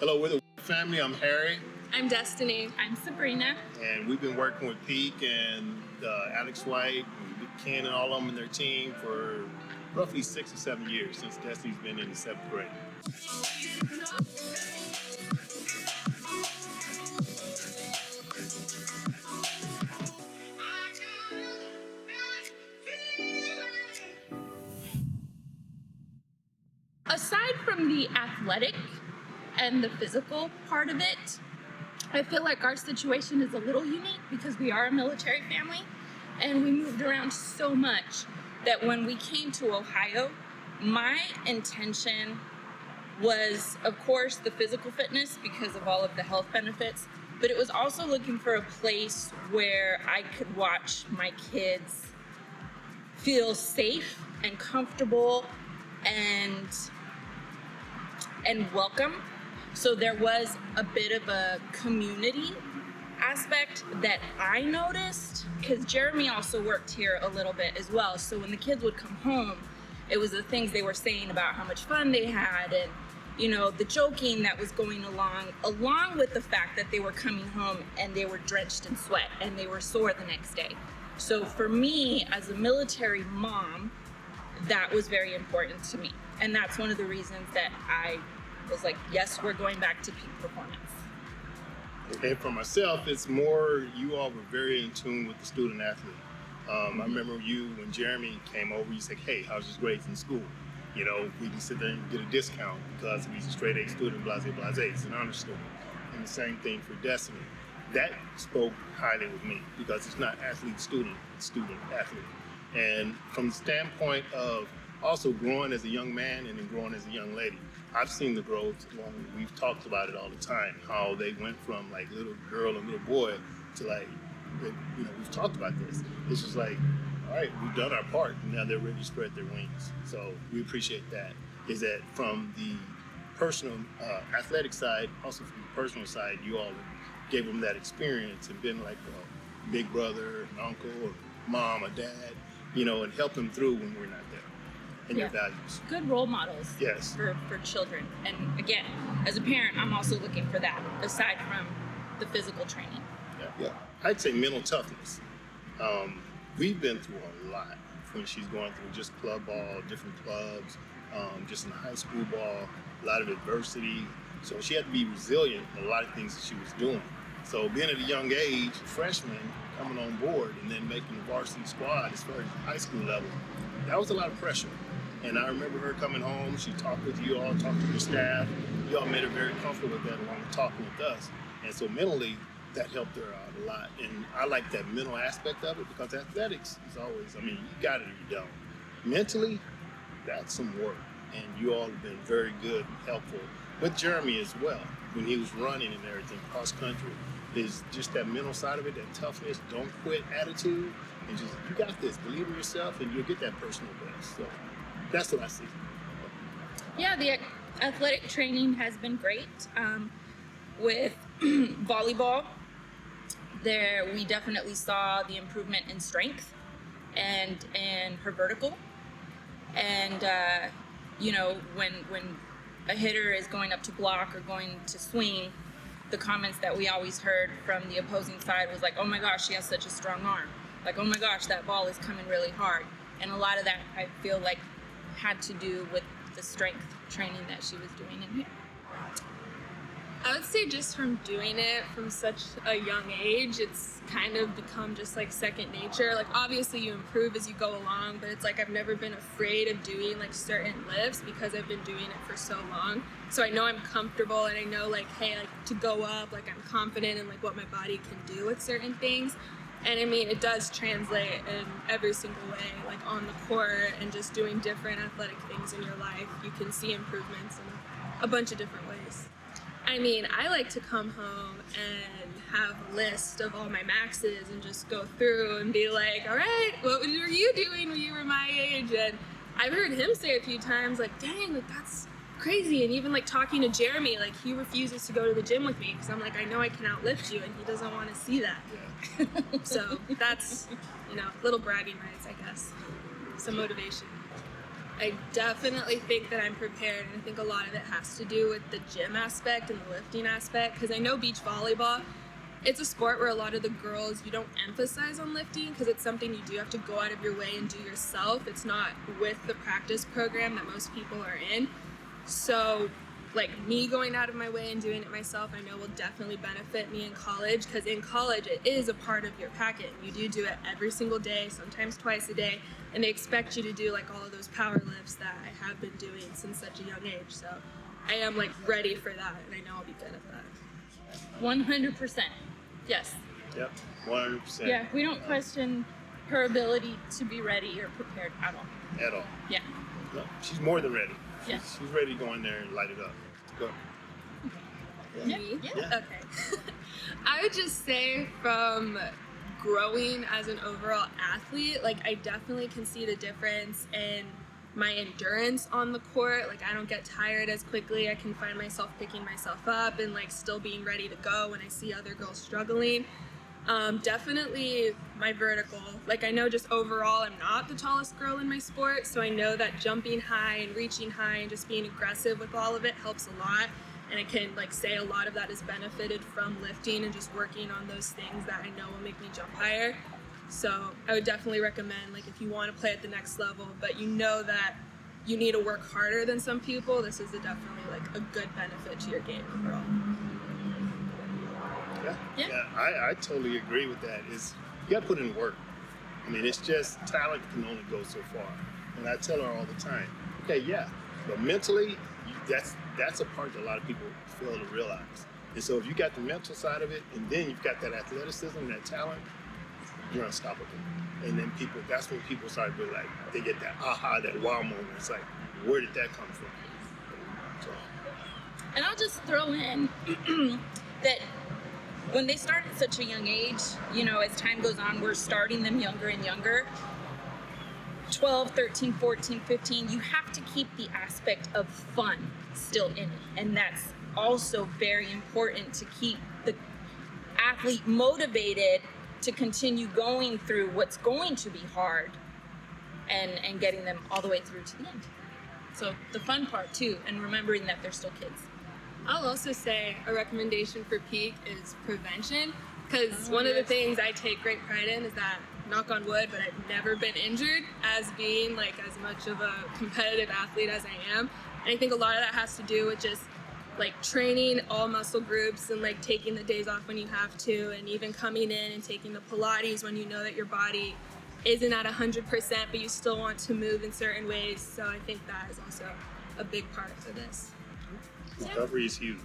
Hello, we're the family. I'm Harry. I'm Destiny. I'm Sabrina. And we've been working with Peak and Alex White and Ken and all of them in their team for roughly 6 or 7 years since Destiny's been in the 7th grade. Aside from the athletic and the physical part of it, I feel like our situation is a little unique because we are a military family and we moved around so much that when we came to Ohio, my intention was, of course, the physical fitness because of all of the health benefits, but it was also looking for a place where I could watch my kids feel safe and comfortable and welcome. So there was a bit of a community aspect that I noticed because Jeremy also worked here a little bit as well. So when the kids would come home, it was the things they were saying about how much fun they had and, you know, the joking that was going along with the fact that they were coming home and they were drenched in sweat and they were sore the next day. So for me, as a military mom, that was very important to me. And that's one of the reasons that I was like, yes, we're going back to peak performance. And for myself, it's more you all were very in tune with the student athlete. I remember when Jeremy came over, you said, hey, how's his grades in school? You know, we can sit there and get a discount because he's a straight A student, blase, he's an honor student. And the same thing for Destiny. That spoke highly with me because it's not athlete-student, it's student-athlete. And from the standpoint of also growing as a young man and then growing as a young lady, I've seen the growth along. We've talked about it all the time, how they went from like little girl and little boy to like, you know, we've talked about this. It's just like, all right, we've done our part, and now they're ready to spread their wings. So we appreciate that. Is that from the personal athletic side, also from the personal side, you all gave them that experience and been like a big brother, an uncle, or mom, or dad, you know, and help them through when we're not there. And your values. Good role models yes. for children. And again, as a parent, I'm also looking for that, aside from the physical training. Yeah. I'd say mental toughness. We've been through a lot when she's going through just club ball, different clubs, just in high school ball, a lot of adversity. So she had to be resilient in a lot of things that she was doing. So being at a young age, freshman, coming on board and then making the varsity squad as far as high school level, that was a lot of pressure. And I remember her coming home, she talked with you all, talked to your staff. You all made her very comfortable with that along with talking with us. And so mentally, that helped her out a lot. And I like that mental aspect of it because athletics is always, I mean, you got it or you don't. Mentally, that's some work. And you all have been very good and helpful with Jeremy as well. When he was running and everything, cross country, is just that mental side of it, that toughness, don't quit attitude. And just, you got this, believe in yourself and you'll get that personal best. So that's what I see. Yeah, the athletic training has been great. With volleyball, there we definitely saw the improvement in strength and her vertical. And you know, when a hitter is going up to block or going to swing, the comments that we always heard from the opposing side was like, oh my gosh, she has such a strong arm. Like, oh my gosh, that ball is coming really hard. And a lot of that, I feel like, had to do with the strength training that she was doing in here. I would say just from doing it from such a young age, it's kind of become just like second nature. Like obviously you improve as you go along, but it's like I've never been afraid of doing like certain lifts because I've been doing it for so long. So I know I'm comfortable and I know like, hey, like to go up, like I'm confident in like what my body can do with certain things. And I mean, it does translate in every single way, like on the court and just doing different athletic things in your life. You can see improvements in a bunch of different ways. I mean, I like to come home and have a list of all my maxes and just go through and be like, all right, what were you doing when you were my age? And I've heard him say a few times, like, dang, like that's crazy. And even like talking to Jeremy, like he refuses to go to the gym with me because I'm like, I know I can outlift you, and he doesn't want to see that. Yeah. So that's, you know, little bragging rights, I guess. Some motivation. I definitely think that I'm prepared, and I think a lot of it has to do with the gym aspect and the lifting aspect, because I know beach volleyball, it's a sport where a lot of the girls, you don't emphasize on lifting because it's something you do have to go out of your way and do yourself. It's not with the practice program that most people are in. So like me going out of my way and doing it myself, I know will definitely benefit me in college, because in college it is a part of your packet. You do it every single day, sometimes twice a day, and they expect you to do like all of those power lifts that I have been doing since such a young age. So I am like ready for that, and I know I'll be good at that. 100%. Yes. Yep, 100%. Yeah, we don't question her ability to be ready or prepared at all. At all. Yeah. No, she's more than ready. Yeah. She's ready to go in there and light it up. Go. Yeah. Me? Yeah. Okay. I would just say from growing as an overall athlete, like I definitely can see the difference in my endurance on the court. Like I don't get tired as quickly. I can find myself picking myself up and like still being ready to go when I see other girls struggling. Definitely my vertical. Like I know just overall I'm not the tallest girl in my sport, so I know that jumping high and reaching high and just being aggressive with all of it helps a lot. And I can like say a lot of that is benefited from lifting and just working on those things that I know will make me jump higher. So I would definitely recommend, like if you want to play at the next level, but you know that you need to work harder than some people, this is definitely like a good benefit to your game overall. Yeah, I totally agree with that. Is you got to put in work. I mean, it's just talent can only go so far. And I tell her all the time, okay, yeah, but mentally, that's a part that a lot of people fail to realize. And so if you got the mental side of it, and then you've got that athleticism, that talent, you're unstoppable. And then that's when people start to like, they get that aha, that wow moment. It's like, where did that come from? So. And I'll just throw in that when they start at such a young age, you know, as time goes on, we're starting them younger and younger. 12, 13, 14, 15, you have to keep the aspect of fun still in it. And that's also very important to keep the athlete motivated to continue going through what's going to be hard and getting them all the way through to the end. So the fun part too, and remembering that they're still kids. I'll also say a recommendation for peak is prevention, because one of the things I take great pride in is that, knock on wood, but I've never been injured as being like as much of a competitive athlete as I am. And I think a lot of that has to do with just like training all muscle groups and like taking the days off when you have to, and even coming in and taking the Pilates when you know that your body isn't at 100%, but you still want to move in certain ways. So I think that is also a big part of this. Recovery is huge.